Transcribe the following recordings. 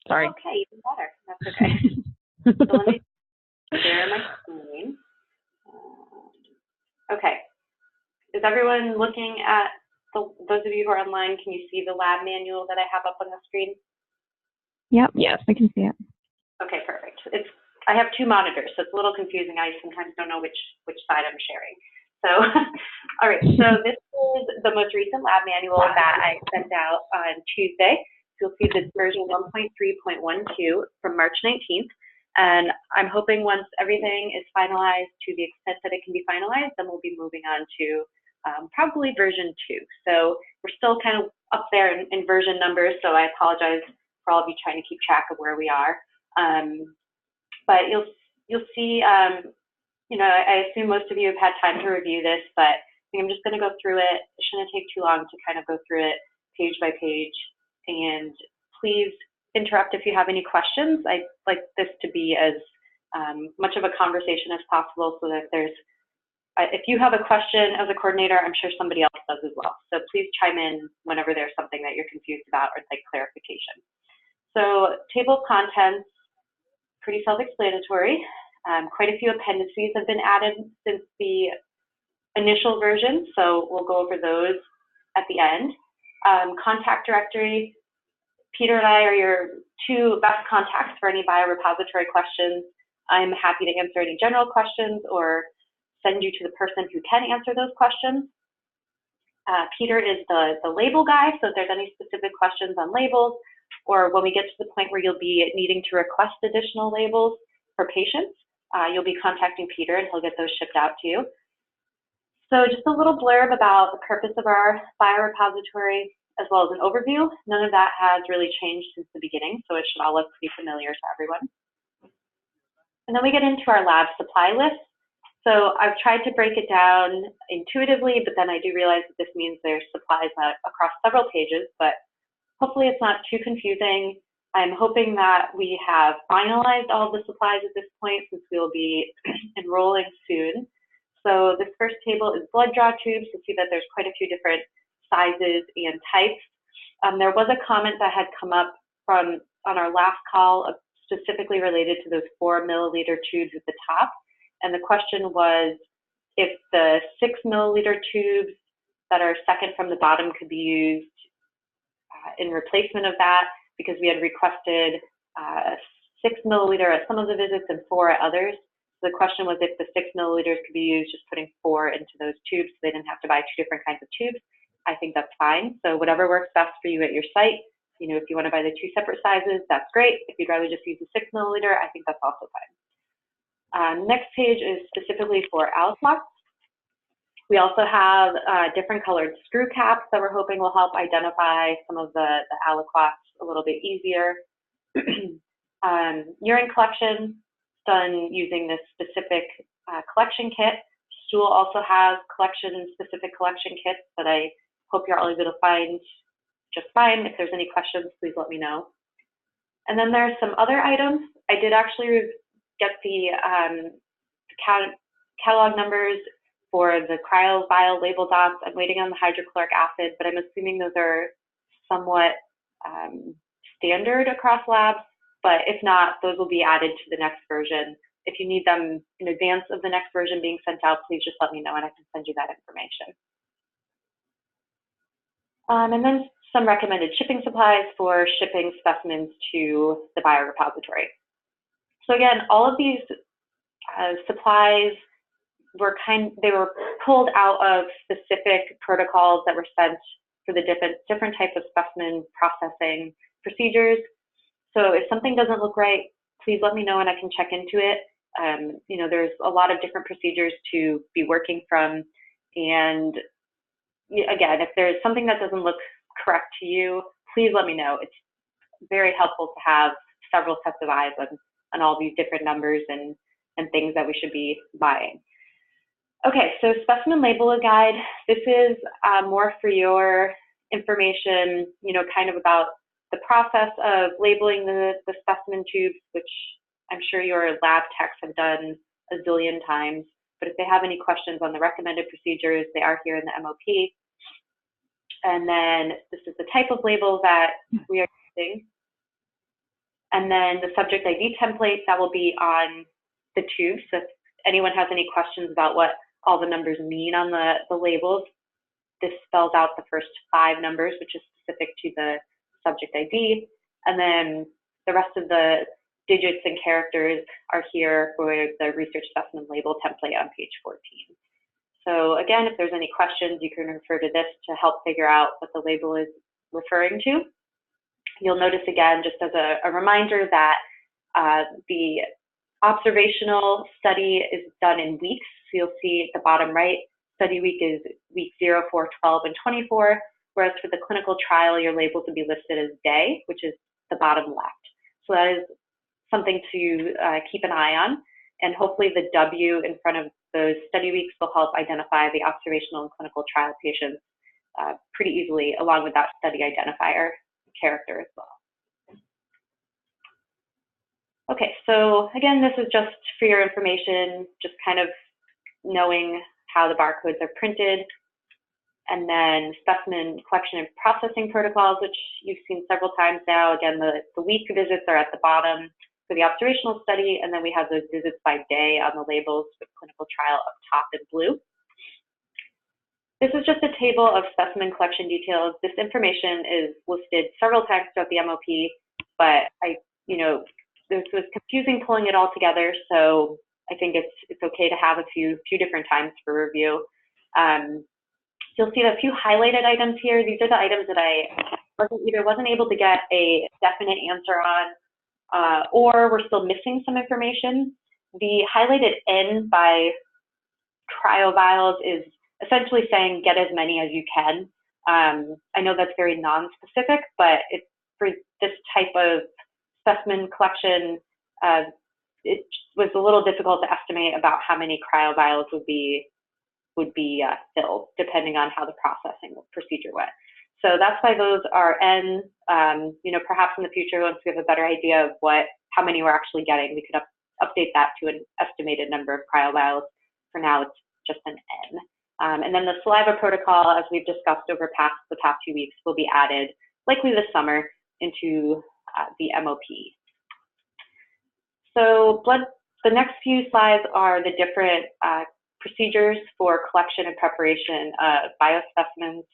Sorry. Okay, even better. That's okay. So let me share my screen. Okay. Is everyone looking at those of you who are online? Can you see the lab manual that I have up on the screen? Yep. Yes, I can see it. Okay, perfect. I have two monitors, so it's a little confusing. I sometimes don't know which side I'm sharing. So, all right. So this is the most recent lab manual that I sent out on Tuesday. So you'll see this version 1.3.12 from March 19th. And I'm hoping once everything is finalized to the extent that it can be finalized, then we'll be moving on to probably version 2. So we're still kind of up there in version numbers. So I apologize for all of you trying to keep track of where we are. But you'll see, you know, I assume most of you have had time to review this, but I think I'm just going to go through it. It shouldn't take too long to kind of go through it page by page. And please interrupt if you have any questions. I'd like this to be as much of a conversation as possible, so that if you have a question as a coordinator, I'm sure somebody else does as well. So please chime in whenever there's something that you're confused about or like clarification. So table of contents, pretty self-explanatory. Quite a few appendices have been added since the initial version, so we'll go over those at the end. Contact directory, Peter and I are your two best contacts for any biorepository questions. I'm happy to answer any general questions or send you to the person who can answer those questions. Peter is the label guy, so if there's any specific questions on labels, or when we get to the point where you'll be needing to request additional labels for patients, you'll be contacting Peter and he'll get those shipped out to you. So just a little blurb about the purpose of our biorepository, as well as an overview. None of that has really changed since the beginning, so it should all look pretty familiar to everyone. And then we get into our lab supply list. So I've tried to break it down intuitively, but then I do realize that this means there's supplies across several pages, but hopefully it's not too confusing. I'm hoping that we have finalized all of the supplies at this point, since we will be enrolling soon. So this first table is blood draw tubes. You'll see that there's quite a few different sizes and types. There was a comment that had come up on our last call specifically related to those 4 milliliter tubes at the top. And the question was if the 6 milliliter tubes that are second from the bottom could be used in replacement of that, because we had requested 6 milliliter at some of the visits and 4 at others. So the question was if the 6 milliliters could be used, just putting 4 into those tubes so they didn't have to buy 2 different kinds of tubes. I think that's fine. So whatever works best for you at your site. You know, if you want to buy the 2 separate sizes, that's great. If you'd rather just use the 6 milliliter, I think that's also fine. Next page is specifically for aliquots. We also have different colored screw caps that we're hoping will help identify some of the aliquots a little bit easier. Urine collection done using this specific collection kit. Stool also has specific collection kits that I hope you're all able to find just fine. If there's any questions, please let me know. And then there's some other items. I did actually get the catalog numbers for the cryo vial label dots. I'm waiting on the hydrochloric acid, but I'm assuming those are somewhat standard across labs. But if not, those will be added to the next version. If you need them in advance of the next version being sent out, please just let me know and I can send you that information. And then some recommended shipping supplies for shipping specimens to the biorepository. So again, all of these supplies were pulled out of specific protocols that were sent for the different types of specimen processing procedures. So if something doesn't look right, please let me know and I can check into it. You know, there's a lot of different procedures to be working from. And again, if there's something that doesn't look correct to you, please let me know. It's very helpful to have several sets of eyes on all these different numbers and things that we should be buying. Okay, so specimen label guide. This is more for your information, you know, kind of about the process of labeling the specimen tubes, which I'm sure your lab techs have done a zillion times. But if they have any questions on the recommended procedures, they are here in the MOP. And then this is the type of label that we are using. And then the subject ID template, that will be on the tube. So if anyone has any questions about what all the numbers mean on the labels, this spells out the first 5 numbers, which is specific to the subject ID. And then the rest of the digits and characters are here for the research specimen label template on page 14. So again, if there's any questions, you can refer to this to help figure out what the label is referring to. You'll notice again, just as a reminder, that the observational study is done in weeks. So you'll see at the bottom right, study week is week 0, 4, 12, and 24, whereas for the clinical trial, your labels will be listed as day, which is the bottom left. So that is something to keep an eye on, and hopefully the W in front of those study weeks will help identify the observational and clinical trial patients pretty easily, along with that study identifier character as well. Okay, so again, this is just for your information, just kind of knowing how the barcodes are printed, and then specimen collection and processing protocols, which you've seen several times now. Again, the week visits are at the bottom for the observational study, and then we have those visits by day on the labels with clinical trial up top in blue. This is just a table of specimen collection details. This information is listed several times throughout the MOP, but this was confusing pulling it all together, so I think it's okay to have a few different times for review. You'll see a few highlighted items here. These are the items that I wasn't able to get a definite answer on, or we're still missing some information. The highlighted N by cryovials is essentially saying get as many as you can. I know that's very non-specific, but for this type of specimen collection, it was a little difficult to estimate about how many cryovials would be filled, depending on how the processing procedure went. So that's why those are N. Perhaps in the future, once we have a better idea of how many we're actually getting, we could update that to an estimated number of cryovials. For now, it's just an N. And then the saliva protocol, as we've discussed over the past 2 weeks, will be added likely this summer into the MOP. So the next few slides are the different procedures for collection and preparation of biospecimens.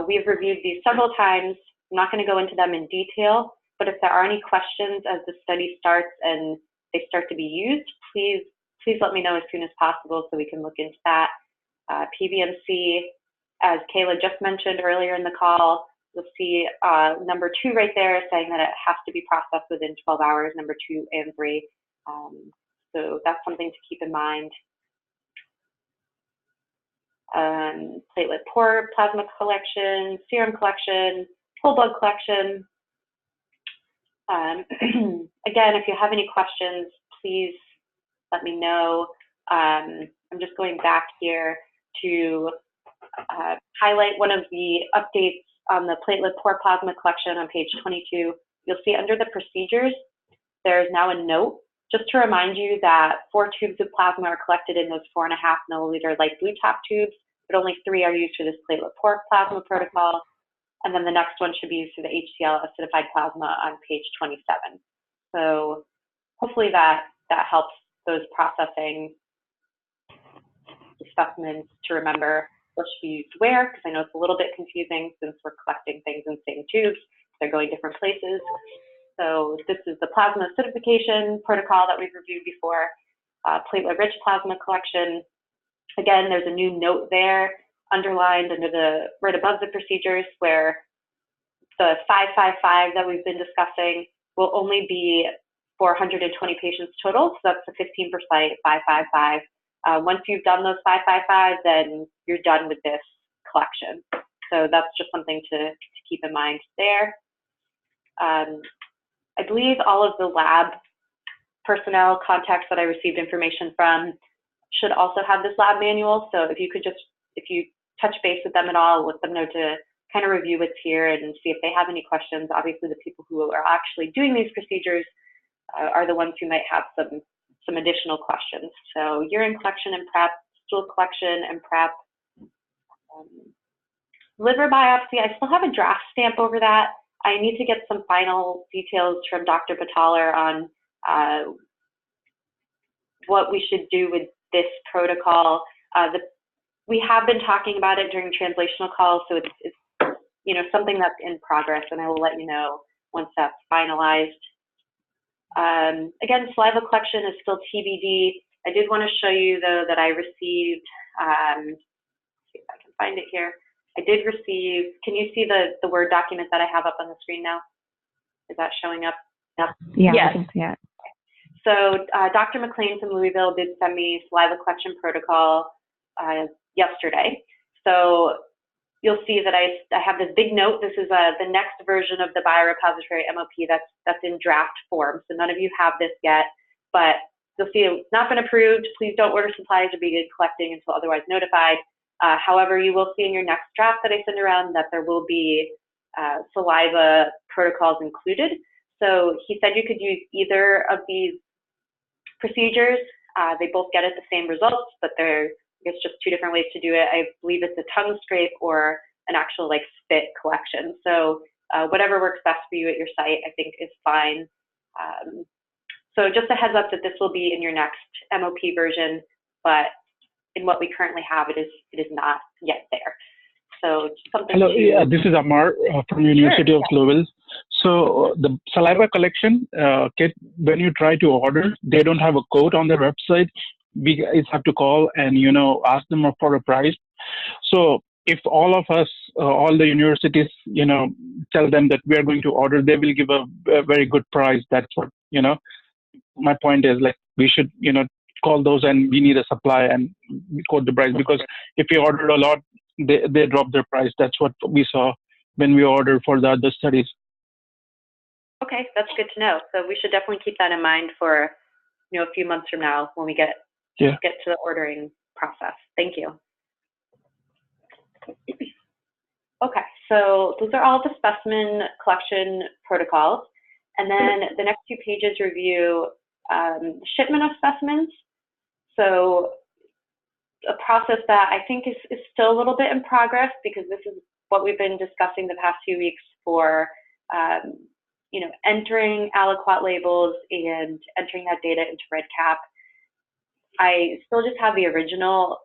We've reviewed these several times. I'm not going to go into them in detail, but if there are any questions as the study starts and they start to be used, please let me know as soon as possible so we can look into that. PBMC, as Kayla just mentioned earlier in the call, you'll see number 2 right there saying that it has to be processed within 12 hours, number 2 and 3. So that's something to keep in mind. Platelet pore plasma collection, serum collection, whole blood collection. Again, if you have any questions, please let me know. I'm just going back here to highlight one of the updates on the platelet pore plasma collection on page 22. You'll see under the procedures, there's now a note just to remind you that 4 tubes of plasma are collected in those 4.5 milliliter light blue top tubes, but only 3 are used for this platelet pore plasma protocol. And then the next one should be used for the HCl acidified plasma on page 27. So hopefully that helps those processing specimens to remember what should be used where, because I know it's a little bit confusing since we're collecting things in the same tubes. They're going different places. So this is the plasma acidification protocol that we've reviewed before, platelet-rich plasma collection. Again, there's a new note there underlined right above the procedures where the 555 that we've been discussing will only be for 120 patients total. So that's the 15% 555. Once you've done those 555, then you're done with this collection. So that's just something to keep in mind there. I believe all of the lab personnel contacts that I received information from should also have this lab manual. So if you touch base with them at all, let them know to kind of review what's here and see if they have any questions. Obviously, the people who are actually doing these procedures are the ones who might have some additional questions. So urine collection and prep, stool collection and prep. Liver biopsy, I still have a draft stamp over that. I need to get some final details from Dr. Bataller on what we should do with this protocol. We have been talking about it during translational calls, so it's something that's in progress, and I will let you know once that's finalized. Again, saliva collection is still TBD. I did want to show you, though, that I received, let's see if I can find it here. I did receive, can you see the Word document that I have up on the screen now? Is that showing up? Yeah, yes. I can see it. So Dr. McLean from Louisville did send me saliva collection protocol yesterday. So you'll see that I have this big note. This is the next version of the biorepository MOP that's in draft form. So none of you have this yet, but you'll see it's not been approved. Please don't order supplies or begin collecting until otherwise notified. However, you will see in your next draft that I send around that there will be saliva protocols included. So he said you could use either of these procedures. They both get at the same results, but it's just two different ways to do it. I believe it's a tongue scrape or an actual like spit collection. So whatever works best for you at your site, I think is fine. So just a heads up that this will be in your next MOP version, but in what we currently have, it is not yet there. So something. Hello, yeah, this is Amar from University of Louisville. So the saliva collection kit, when you try to order, they don't have a code on their website. We guys have to call and ask them for a price. So if all of us, all the universities, tell them that we are going to order, they will give a very good price. That's what my point is, like, we should call those and we need a supply and quote the price, because if we order a lot, they drop their price. That's what we saw when we ordered for the other studies. Okay, that's good to know. So we should definitely keep that in mind for a few months from now when we get to the ordering process. Thank you. Okay, so those are all the specimen collection protocols. And then the next two pages review shipment of specimens. So a process that I think is still a little bit in progress, because this is what we've been discussing the past few weeks for entering aliquot labels and entering that data into REDCap. I still just have the original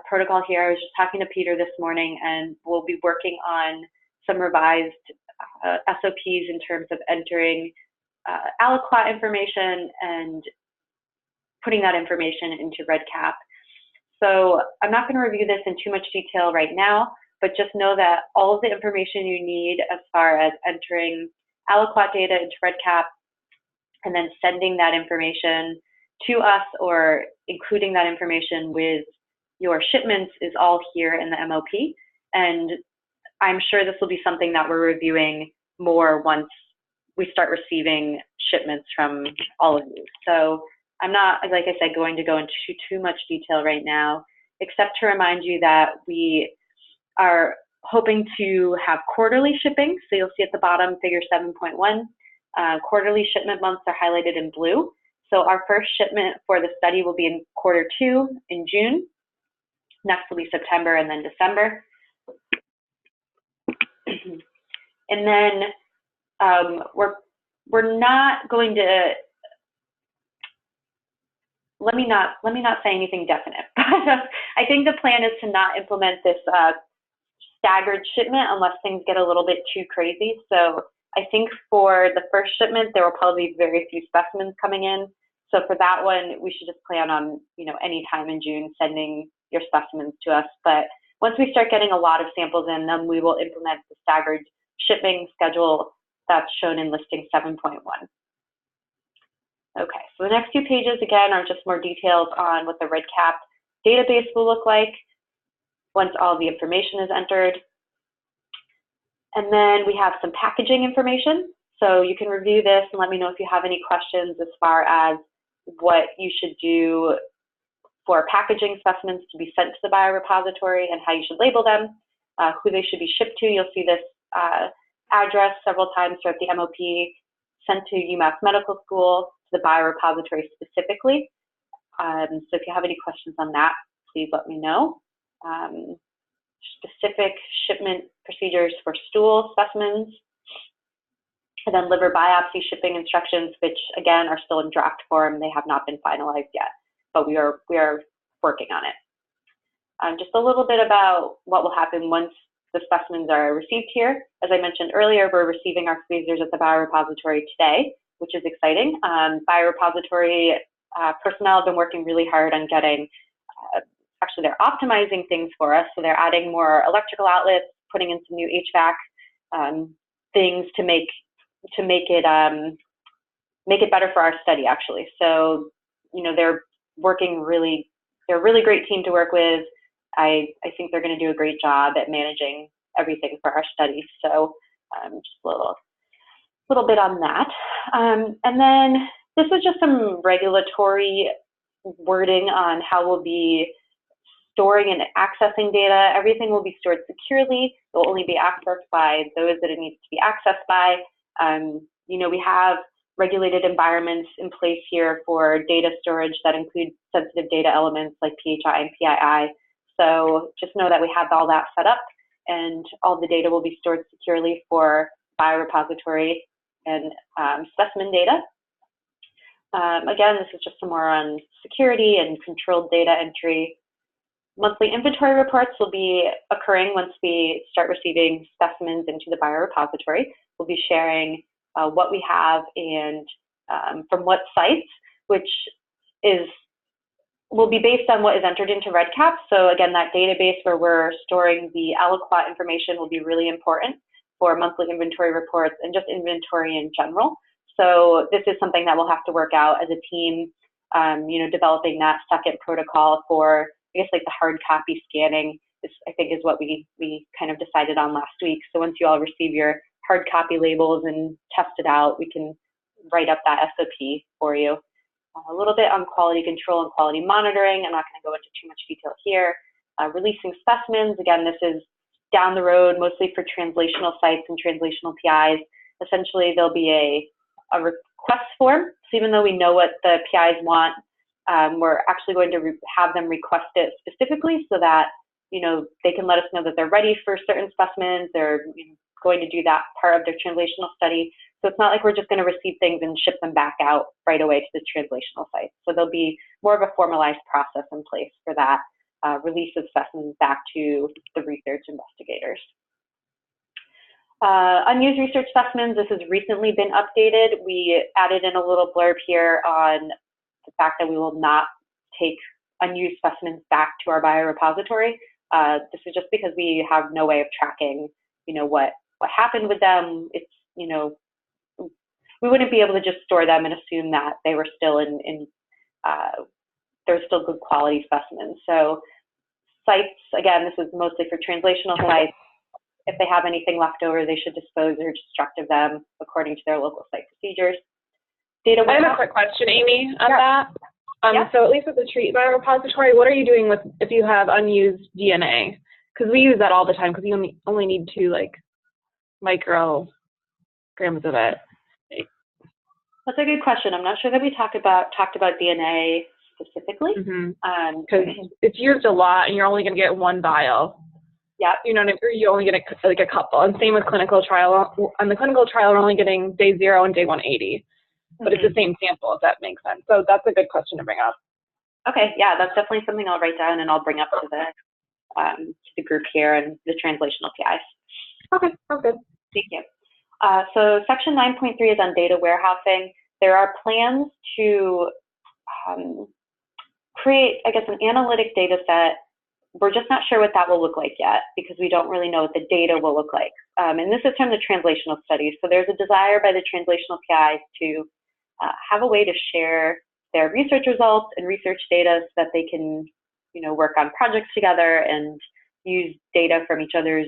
protocol here. I was just talking to Peter this morning, and we'll be working on some revised SOPs in terms of entering aliquot information and putting that information into REDCap. So I'm not going to review this in too much detail right now, but just know that all of the information you need as far as entering aliquot data into REDCap and then sending that information to us or including that information with your shipments is all here in the MOP. And I'm sure this will be something that we're reviewing more once we start receiving shipments from all of you. So I'm not, like I said, going to go into too much detail right now, except to remind you that we are hoping to have quarterly shipping. So you'll see at the bottom, figure 7.1, quarterly shipment months are highlighted in blue. So our first shipment for the study will be in Q2 in June. Next will be September and then December. And then we're not going to, let me not say anything definite. I think the plan is to not implement this staggered shipment unless things get a little bit too crazy. So I think for the first shipment, there will probably be very few specimens coming in. So for that one, we should just plan on, any time in June sending your specimens to us. But once we start getting a lot of samples in, then we will implement the staggered shipping schedule that's shown in listing 7.1. Okay, so the next few pages, again, are just more details on what the REDCap database will look like once all the information is entered. And then we have some packaging information. So you can review this and let me know if you have any questions as far as what you should do for packaging specimens to be sent to the biorepository and how you should label them, who they should be shipped to. You'll see this address several times throughout the MOP, sent to UMass Medical School, to the biorepository specifically. So if you have any questions on that, please let me know. Specific shipment procedures for stool specimens. And then liver biopsy shipping instructions, which again are still in draft form. They have not been finalized yet, but we are working on it. Just a little bit about what will happen once the specimens are received here. As I mentioned earlier, we're receiving our freezers at the biorepository today, which is exciting. Biorepository personnel have been working really hard on getting, actually they're optimizing things for us. So they're adding more electrical outlets, putting in some new HVAC things to make it better for our study, actually. So, you know, they're a really great team to work with. I think they're going to do a great job at managing everything for our study. So just a little bit on that. And then this is just some regulatory wording on how we'll be storing and accessing data. Everything will be stored securely. It will only be accessed by those that it needs to be accessed by. You know, we have regulated environments in place here for data storage that include sensitive data elements like PHI and PII. So just know that we have all that set up, and all the data will be stored securely for biorepository and specimen data. Again, this is just some more on security and controlled data entry. Monthly inventory reports will be occurring once we start receiving specimens into the biorepository. We'll be sharing what we have and from what sites, which will be based on what is entered into REDCap. So again, that database where we're storing the aliquot information will be really important for monthly inventory reports and just inventory in general. So this is something that we'll have to work out as a team, you know, developing that second protocol for, I guess, like the hard copy scanning, I think is what we kind of decided on last week. So once you all receive your hard copy labels and test it out, we can write up that SOP for you. A little bit on quality control and quality monitoring. I'm not going to go into too much detail here. Releasing specimens, again, this is down the road, mostly for translational sites and translational PIs. Essentially, there'll be a request form. So even though we know what the PIs want, we're actually going to have them request it specifically so that, you know, they can let us know that they're ready for certain specimens. They're going to do that part of their translational study. So it's not like we're just going to receive things and ship them back out right away to the translational site. So there'll be more of a formalized process in place for that release of specimens back to the research investigators. Unused research specimens, this has recently been updated. We added in a little blurb here on the fact that we will not take unused specimens back to our biorepository. This is just because we have no way of tracking, you know, what happened with them. It's, you know, we wouldn't be able to just store them and assume that they were still they're still good quality specimens. So sites, again, this is mostly for translational sites. If they have anything left over, they should dispose or destruct of them according to their local site procedures. I have a quick question, Aimee, on that. So at least with the treat biorepository, what are you doing with if you have unused DNA? Because we use that all the time because you only need 2 micrograms of it. That's a good question. I'm not sure that we talked about DNA specifically. Because it's used a lot, and you're only going to get 1 vial. Yeah, you know, or you only get a couple. And same with clinical trial. On the clinical trial, we're only getting day 0 and day 180. But it's the same sample, if that makes sense. So that's a good question to bring up. Okay, yeah, that's definitely something I'll write down and I'll bring up to the group here and the translational PIs. Okay, sounds good. Thank you. So section 9.3 is on data warehousing. There are plans to create, I guess, an analytic data set. We're just not sure what that will look like yet because we don't really know what the data will look like. And this is from the translational studies. So there's a desire by the translational PIs to have a way to share their research results and research data so that they can, you know, work on projects together and use data from each other's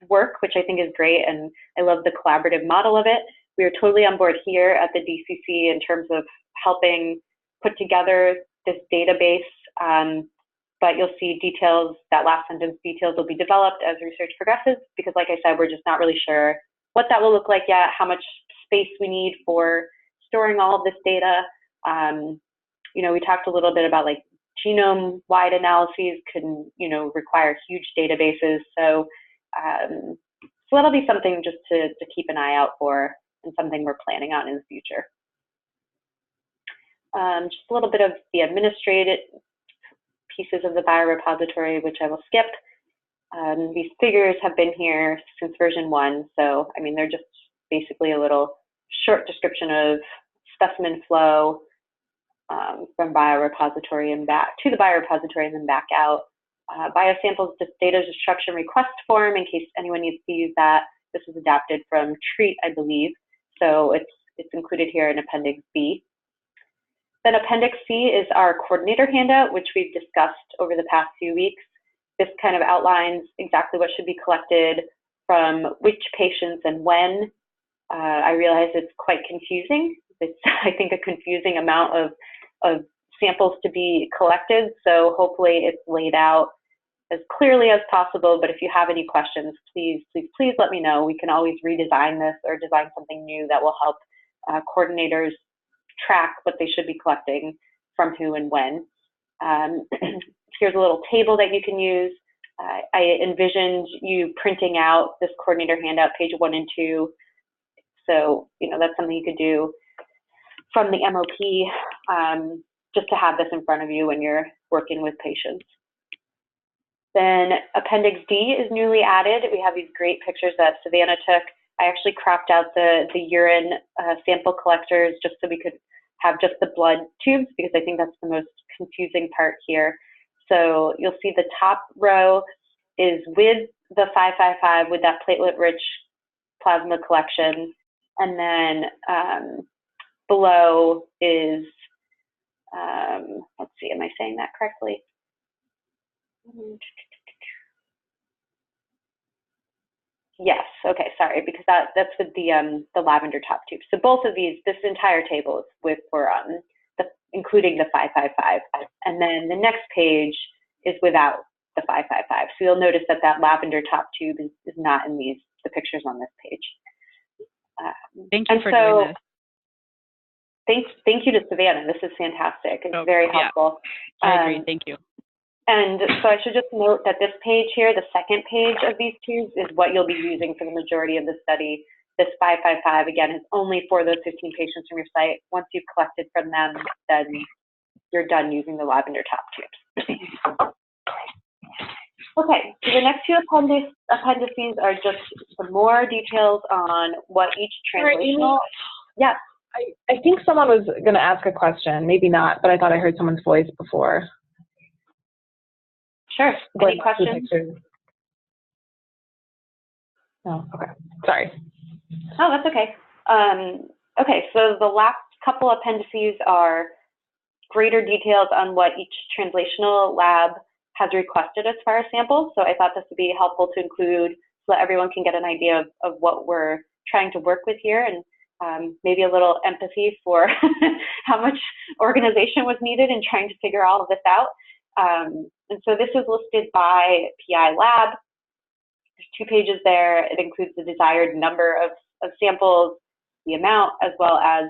work, which I think is great. And I love the collaborative model of it. We are totally on board here at the DCC in terms of helping put together this database. But you'll see details, that last sentence, details will be developed as research progresses, because like I said, we're just not really sure what that will look like yet, how much space we need for storing all of this data. You know, we talked a little bit about like genome-wide analyses can, you know, require huge databases. So, so that'll be something just to keep an eye out for and something we're planning on in the future. Just a little bit of the administrative pieces of the biorepository, which I will skip. These figures have been here since version 1, so I mean, they're just basically a little short description of specimen flow from biorepository and back to the biorepository and then back out. Biosamples data destruction request form, in case anyone needs to use that. This is adapted from TREAT, I believe, so it's included here in Appendix B. Then Appendix C is our coordinator handout, which we've discussed over the past few weeks. This kind of outlines exactly what should be collected from which patients and when. I realize it's quite confusing. It's, I think, a confusing amount of samples to be collected, so hopefully it's laid out as clearly as possible, but if you have any questions, please let me know. We can always redesign this or design something new that will help coordinators track what they should be collecting from who and when. Here's a little table that you can use. I envisioned you printing out this coordinator handout, page 1 and 2. So, you know, that's something you could do from the MOP, just to have this in front of you when you're working with patients. Then Appendix D is newly added. We have these great pictures that Savannah took. I actually cropped out the urine sample collectors just so we could have just the blood tubes, because I think that's the most confusing part here. So you'll see the top row is with the 555 with that platelet-rich plasma collection, and then below is, let's see, am I saying that correctly? Yes, okay, sorry, because that's with the lavender top tube. So both of these, this entire table is with for including the 555, and then the next page is without the 555. So you'll notice that that lavender top tube is not in the pictures on this page. Thank you for doing this. Thank you to Savannah. This is fantastic. It's very helpful. Yeah, I agree. Thank you. And so I should just note that this page here, the second page of these tubes, is what you'll be using for the majority of the study. This 555, again, is only for those 15 patients from your site. Once you've collected from them, then you're done using the lavender top tubes. Okay, so the next few appendices are just some more details on what each translational. Yes. I think someone was going to ask a question, maybe not, but I thought I heard someone's voice before. Sure. Any questions? Oh, okay. Sorry. Oh, that's okay. Okay, so the last couple appendices are greater details on what each translational lab has requested as far as samples. So I thought this would be helpful to include so that everyone can get an idea of what we're trying to work with here, and maybe a little empathy for how much organization was needed in trying to figure all of this out. And so this is listed by PI lab. There's 2 pages there. It includes the desired number of samples, the amount, as well as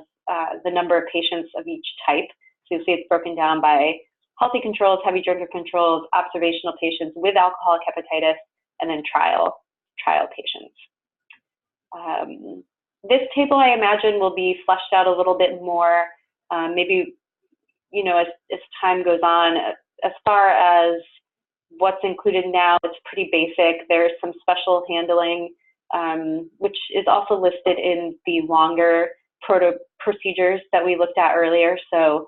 the number of patients of each type. So you'll see it's broken down by healthy controls, heavy drinker controls, observational patients with alcoholic hepatitis, and then trial patients. This table, I imagine, will be fleshed out a little bit more, maybe, you know, as time goes on. As far as what's included now, it's pretty basic. There's some special handling, which is also listed in the longer procedures that we looked at earlier. So,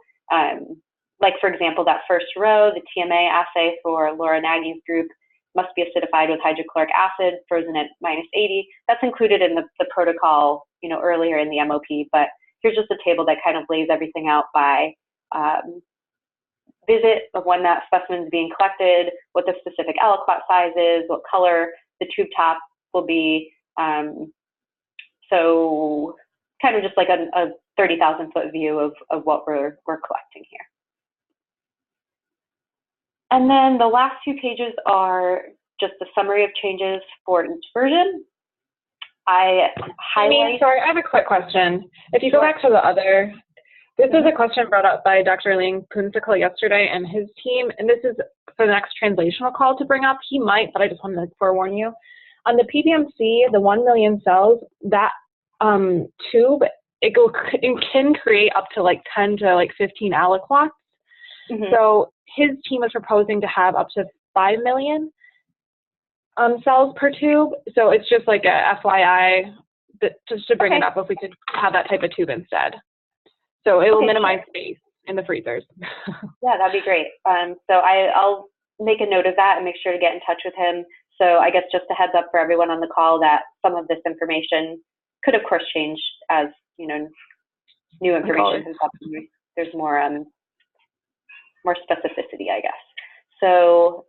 like, for example, that first row, the TMA assay for Laura Nagy's group must be acidified with hydrochloric acid, frozen at -80. That's included in the protocol, you know, earlier in the MOP, but here's just a table that kind of lays everything out by visit of when that specimen is being collected, what the specific aliquot size is, what color the tube top will be. So kind of just like a 30,000-foot view of what we're collecting here. And then the last 2 pages are just a summary of changes for each version. I highlight. Sorry, I have a quick question. If you go back to the other, this is a question brought up by Dr. Ling Kunzikal yesterday and his team, and this is for the next translational call to bring up. He might, but I just wanted to forewarn you. On the PBMC, the 1 million cells, that tube, it can create up to like 10 to like 15 aliquots. So his team is proposing to have up to 5 million cells per tube. So it's just like a FYI, just to bring it up, if we could have that type of tube instead. So it will minimize space in the freezers. Yeah, that'd be great. So I'll make a note of that and make sure to get in touch with him. So I guess just a heads up for everyone on the call that some of this information could, of course, change as, you know, new information comes up. There's more specificity, I guess. So,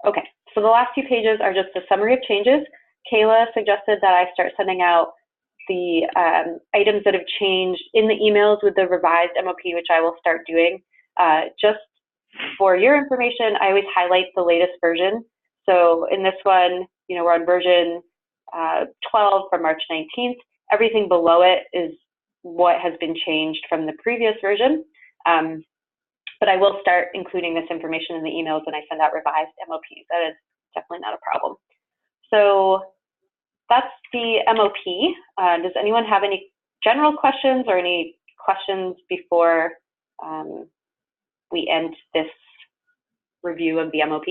okay. So the last few pages are just a summary of changes. Kayla suggested that I start sending out the items that have changed in the emails with the revised MOP, which I will start doing. Just for your information, I always highlight the latest version. So in this one, you know, we're on version 12 from March 19th. Everything below it is what has been changed from the previous version. But I will start including this information in the emails when I send out revised MOPs. That is definitely not a problem. So that's the MOP. Does anyone have any general questions or any questions before we end this review of the MOP?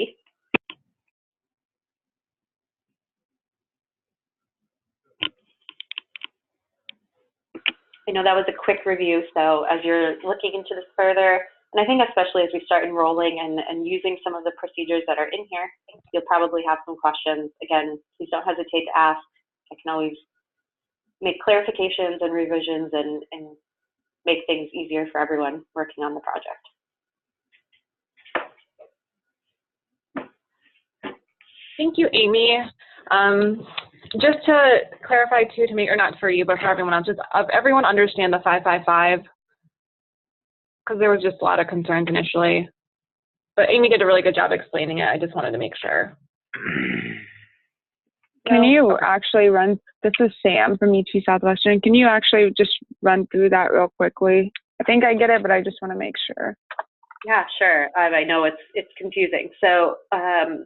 I know that was a quick review, so as you're looking into this further, and I think especially as we start enrolling and using some of the procedures that are in here, you'll probably have some questions. Again, please don't hesitate to ask. I can always make clarifications and revisions and make things easier for everyone working on the project. Thank you, Amy. Just to clarify too, to make, or not for you, but for everyone else, just everyone understand the 555, because there was just a lot of concerns initially. But Amy did a really good job explaining it. I just wanted to make sure. Can you actually run, this is Sam from UT Southwestern, can you actually just run through that real quickly? I think I get it, but I just want to make sure. Yeah, sure. I know it's confusing. So, and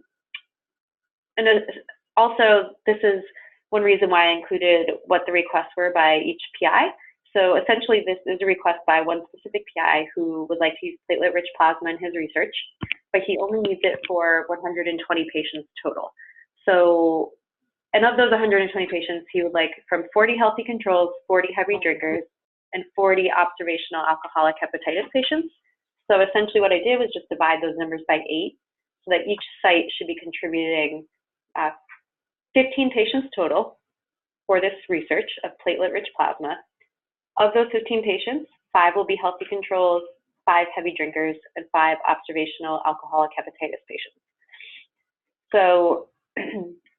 also, this is one reason why I included what the requests were by each PI. So essentially, this is a request by one specific PI who would like to use platelet-rich plasma in his research, but he only needs it for 120 patients total. So, and of those 120 patients, he would like from 40 healthy controls, 40 heavy drinkers, and 40 observational alcoholic hepatitis patients. So essentially what I did was just divide those numbers by 8, so that each site should be contributing 15 patients total for this research of platelet-rich plasma. Of those 15 patients, 5 will be healthy controls, 5 heavy drinkers, and 5 observational alcoholic hepatitis patients. So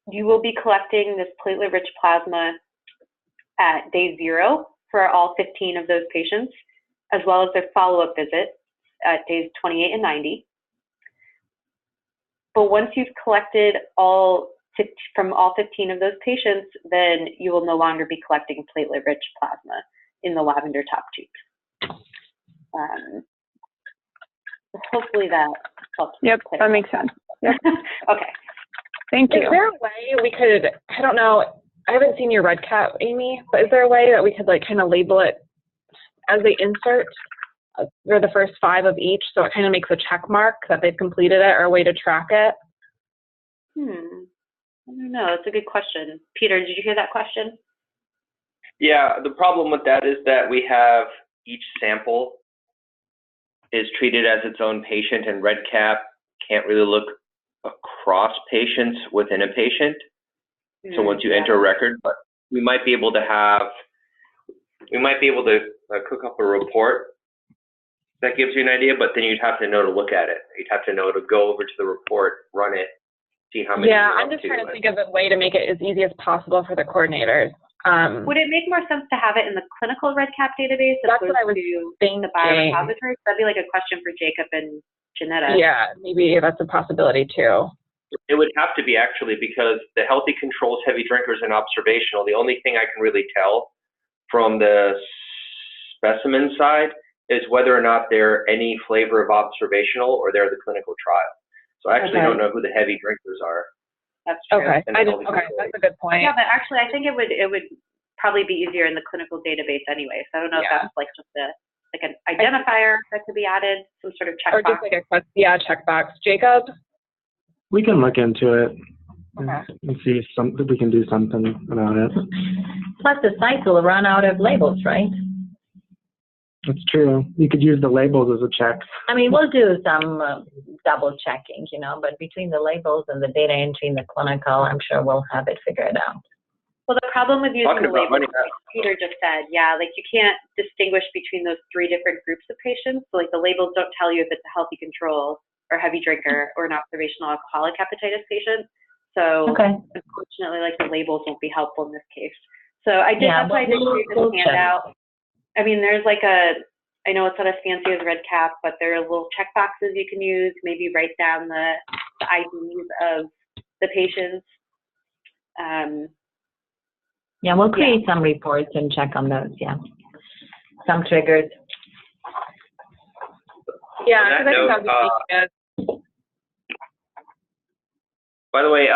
you will be collecting this platelet-rich plasma at day 0 for all 15 of those patients, as well as their follow-up visit at days 28 and 90. But once you've collected from all 15 of those patients, then you will no longer be collecting platelet-rich plasma in the lavender top tubes. Hopefully that helps. Yep, that makes sense. Yep. Okay. Thank you. Is there a way we could, I don't know, I haven't seen your red cap, Amy, but is there a way that we could like kind of label it as they insert, or the first 5 of each, so it kind of makes a check mark that they've completed it, or a way to track it? I don't know. That's a good question. Peter, did you hear that question? Yeah, the problem with that is that we have each sample is treated as its own patient, and REDCap can't really look across patients within a patient. So once you enter a record, but we might be able to cook up a report that gives you an idea, but then you'd have to know to look at it. You'd have to know to go over to the report, run it, see how many. Yeah, I'm just trying to think of a way to make it as easy as possible for the coordinators. Would it make more sense to have it in the clinical REDCap database as opposed to the biorepository? That'd be like a question for Jacob and Janetta. Yeah, maybe that's a possibility too. It would have to be actually, because the healthy controls, heavy drinkers, and observational, the only thing I can really tell from the specimen side is whether or not they're any flavor of observational or they're the clinical trial. So I actually don't know who the heavy drinkers are. That's true. Okay, that's a good point. Yeah, but actually I think it would probably be easier in the clinical database anyway. So I don't know if Yeah. that's like just an identifier that could be added, some sort of Or checkbox. just like a checkbox. Jacob? We can look into it Okay. and see if we can do something about it. Plus, the sites will run out of labels, right? That's true. You could use the labels as a check. I mean, we'll do some double checking, you know, but between the labels and the data entry and the clinical, I'm sure we'll have it figured out. Well, the problem with using Talking the about labels, money, like Peter just said, yeah, like you can't distinguish between those three different groups of patients. So like the labels don't tell you if it's a healthy control or heavy drinker or an observational alcoholic hepatitis patient. So unfortunately, like the labels won't be helpful in this case. So I did, that's why I did create this handout. I mean, there's like I know it's not as fancy as REDCap, but there are little check boxes you can use, maybe write down the IDs of the patients. Yeah, we'll create some reports and check on those, some triggers. Yeah, On that because I think that would be good. By the way,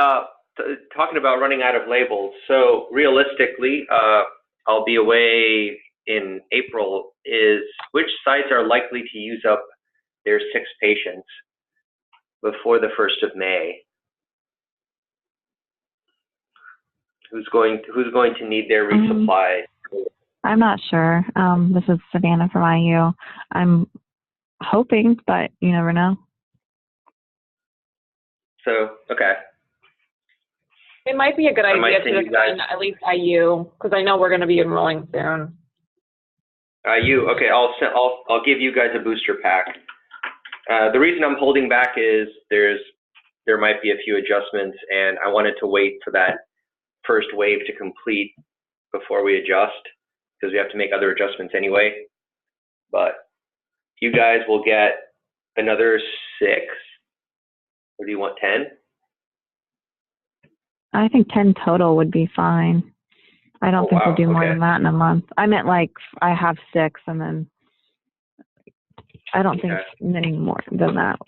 talking about running out of labels, so realistically, I'll be away in April. Which sites are likely to use up their 6 patients before the 1st of May? Who's going to need their resupply? I'm not sure. This is Savannah from IU. I'm hoping, but you never know. So, okay. It might be a good idea to define at least IU, because I know we're going to be enrolling soon. IU, okay. I'll give you guys a booster pack. The reason I'm holding back is there might be a few adjustments, and I wanted to wait for that first wave to complete before we adjust, because we have to make other adjustments anyway. But you guys will get another 6, or do you want 10? I think 10 total would be fine. I don't think we'll do more than that in a month. I meant like I have 6, and then I don't think many more than that,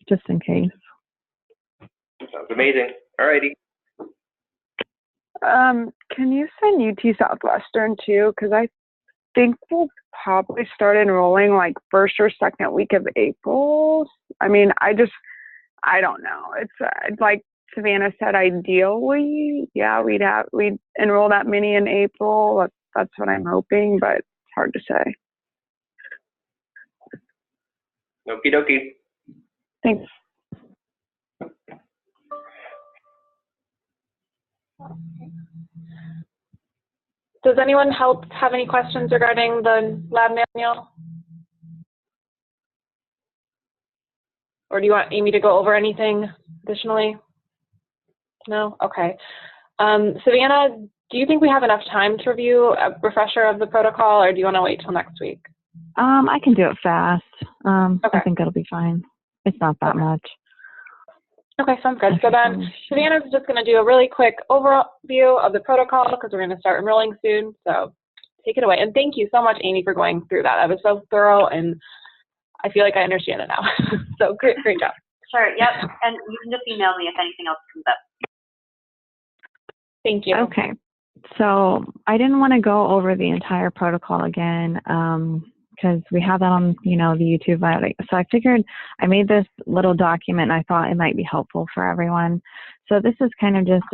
just in case. Sounds amazing. Alrighty. Can you send UT Southwestern too? Because I think we'll probably start enrolling like 1st or 2nd week of April. I mean, I don't know. It's like Savannah said, ideally, we'd enroll that many in April. That's what I'm hoping, but it's hard to say. Okie dokie. Thanks. Does anyone else have any questions regarding the lab manual? Or do you want Aimee to go over anything additionally? No? Okay. Savannah, do you think we have enough time to review a refresher of the protocol, or do you want to wait till next week? I can do it fast. Okay. I think it'll be fine. It's not that much. Okay, sounds good. So then Savannah's just going to do a really quick overview of the protocol because we're going to start enrolling soon. So take it away. And thank you so much, Aimee, for going through that. That was so thorough, and I feel like I understand it now. So great job. Sure, yep. And you can just email me if anything else comes up. Thank you. Okay. So I didn't want to go over the entire protocol again because we have that on, the YouTube video. So I figured I made this little document, and I thought it might be helpful for everyone. So this is kind of just